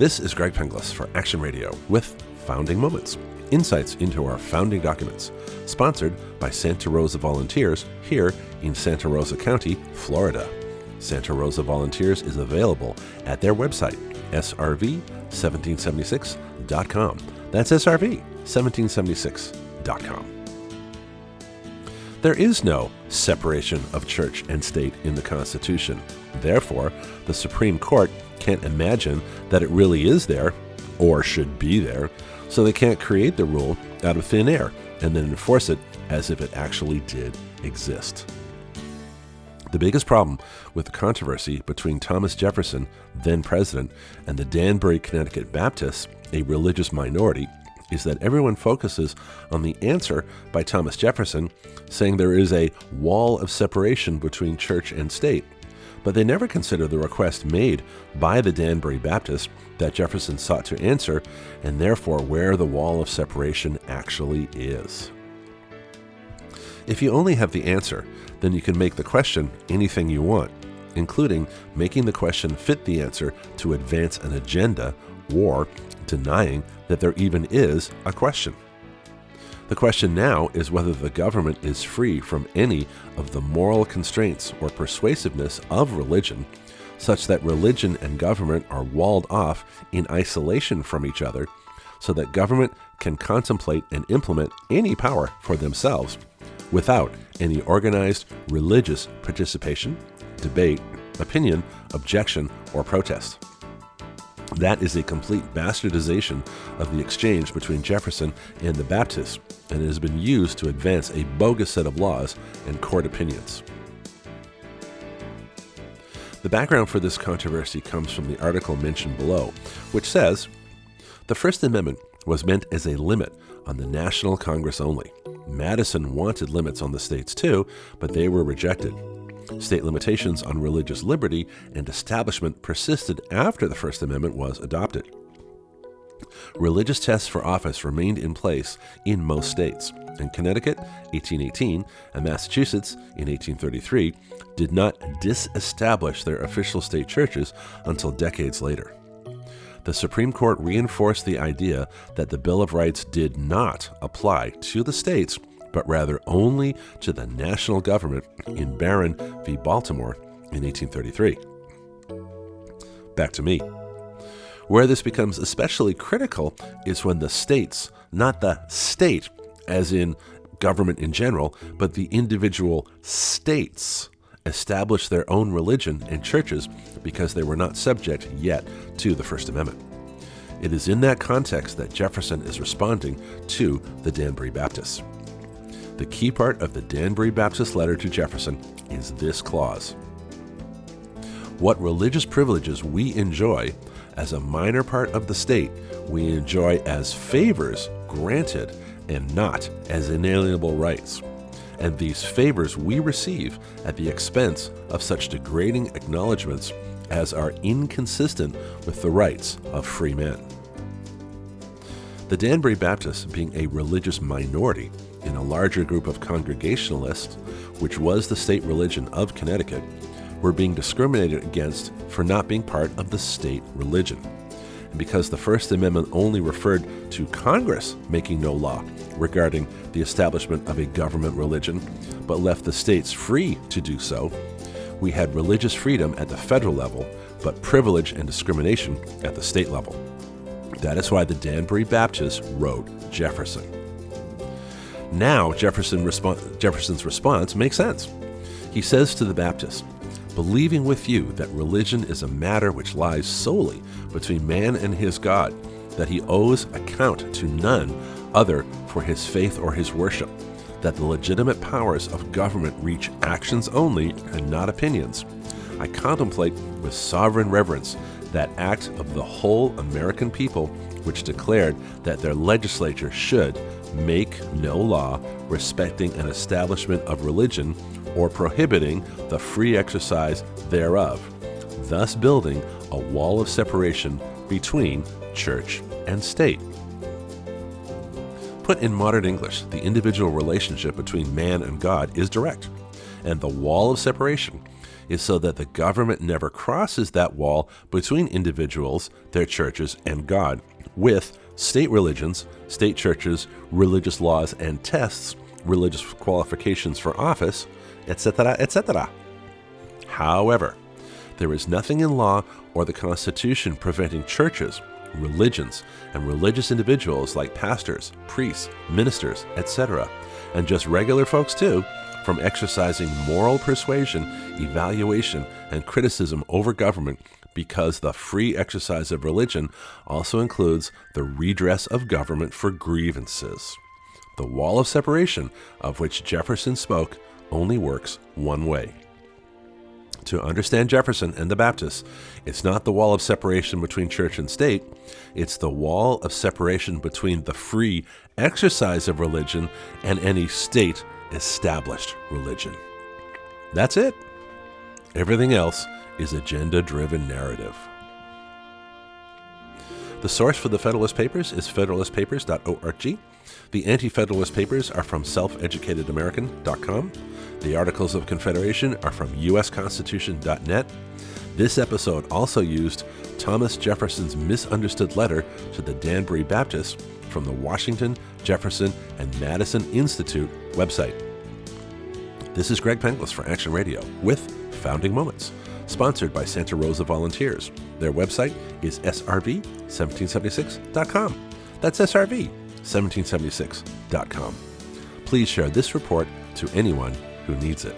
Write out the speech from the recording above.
This is Greg Penglis for Action Radio with Founding Moments, insights into our founding documents, sponsored by Santa Rosa Volunteers here in Santa Rosa County, Florida. Santa Rosa Volunteers is available at their website, SRV1776.com. That's SRV1776.com. There is no separation of church and state in the Constitution. Therefore, the Supreme Court can't imagine that it really is there, or should be there, so they can't create the rule out of thin air and then enforce it as if it actually did exist. The biggest problem with the controversy between Thomas Jefferson, then president, and the Danbury, Connecticut Baptists, a religious minority, is that everyone focuses on the answer by Thomas Jefferson, saying there is a wall of separation between church and state. But they never consider the request made by the Danbury Baptists that Jefferson sought to answer, and therefore where the wall of separation actually is. If you only have the answer, then you can make the question anything you want, including making the question fit the answer to advance an agenda or denying that there even is a question. The question now is whether the government is free from any of the moral constraints or persuasiveness of religion, such that religion and government are walled off in isolation from each other, so that government can contemplate and implement any power for themselves without any organized religious participation, debate, opinion, objection, or protest. That is a complete bastardization of the exchange between Jefferson and the Baptists, and it has been used to advance a bogus set of laws and court opinions. The background for this controversy comes from the article mentioned below, which says, "The First Amendment was meant as a limit on the National Congress only. Madison wanted limits on the states too, but they were rejected. State limitations on religious liberty and establishment persisted after the First Amendment was adopted. Religious tests for office remained in place in most states, and Connecticut, 1818, and Massachusetts, in 1833, did not disestablish their official state churches until decades later. The Supreme Court reinforced the idea that the Bill of Rights did not apply to the states, but rather only to the national government in Barron v. Baltimore in 1833. Back to me. Where this becomes especially critical is when the states, not the state as in government in general, but the individual states, establish their own religion and churches because they were not subject yet to the First Amendment. It is in that context that Jefferson is responding to the Danbury Baptists. The key part of the Danbury Baptist letter to Jefferson is this clause: "What religious privileges we enjoy as a minor part of the state, we enjoy as favors granted and not as inalienable rights. And these favors we receive at the expense of such degrading acknowledgments as are inconsistent with the rights of free men." The Danbury Baptists, being a religious minority in a larger group of Congregationalists, which was the state religion of Connecticut, were being discriminated against for not being part of the state religion. And because the First Amendment only referred to Congress making no law regarding the establishment of a government religion, but left the states free to do so, we had religious freedom at the federal level, but privilege and discrimination at the state level. That is why the Danbury Baptists wrote Jefferson. Now, Jefferson's response makes sense. He says to the Baptists, "Believing with you that religion is a matter which lies solely between man and his God, that he owes account to none other for his faith or his worship, that the legitimate powers of government reach actions only and not opinions, I contemplate with sovereign reverence that act of the whole American people which declared that their legislature should make no law respecting an establishment of religion or prohibiting the free exercise thereof, thus building a wall of separation between church and state." Put in modern English, the individual relationship between man and God is direct, and the wall of separation is so that the government never crosses that wall between individuals, their churches, and God, with state religions, state churches, religious laws and tests, religious qualifications for office, etc., etc. However, there is nothing in law or the Constitution preventing churches, religions, and religious individuals like pastors, priests, ministers, etc., and just regular folks too, from exercising moral persuasion, evaluation, and criticism over government, because the free exercise of religion also includes the redress of government for grievances. The wall of separation, of which Jefferson spoke, only works one way. To understand Jefferson and the Baptists, it's not the wall of separation between church and state, it's the wall of separation between the free exercise of religion and any state-established religion. That's it. Everything else is agenda-driven narrative. The source for the Federalist Papers is federalistpapers.org. The Anti-Federalist Papers are from selfeducatedamerican.com. The Articles of Confederation are from usconstitution.net. This episode also used Thomas Jefferson's misunderstood letter to the Danbury Baptists from the Washington, Jefferson, and Madison Institute website. This is Greg Penglis for Action Radio with Founding Moments, sponsored by Santa Rosa Volunteers. Their website is SRV1776.com. That's SRV1776.com. Please share this report to anyone who needs it.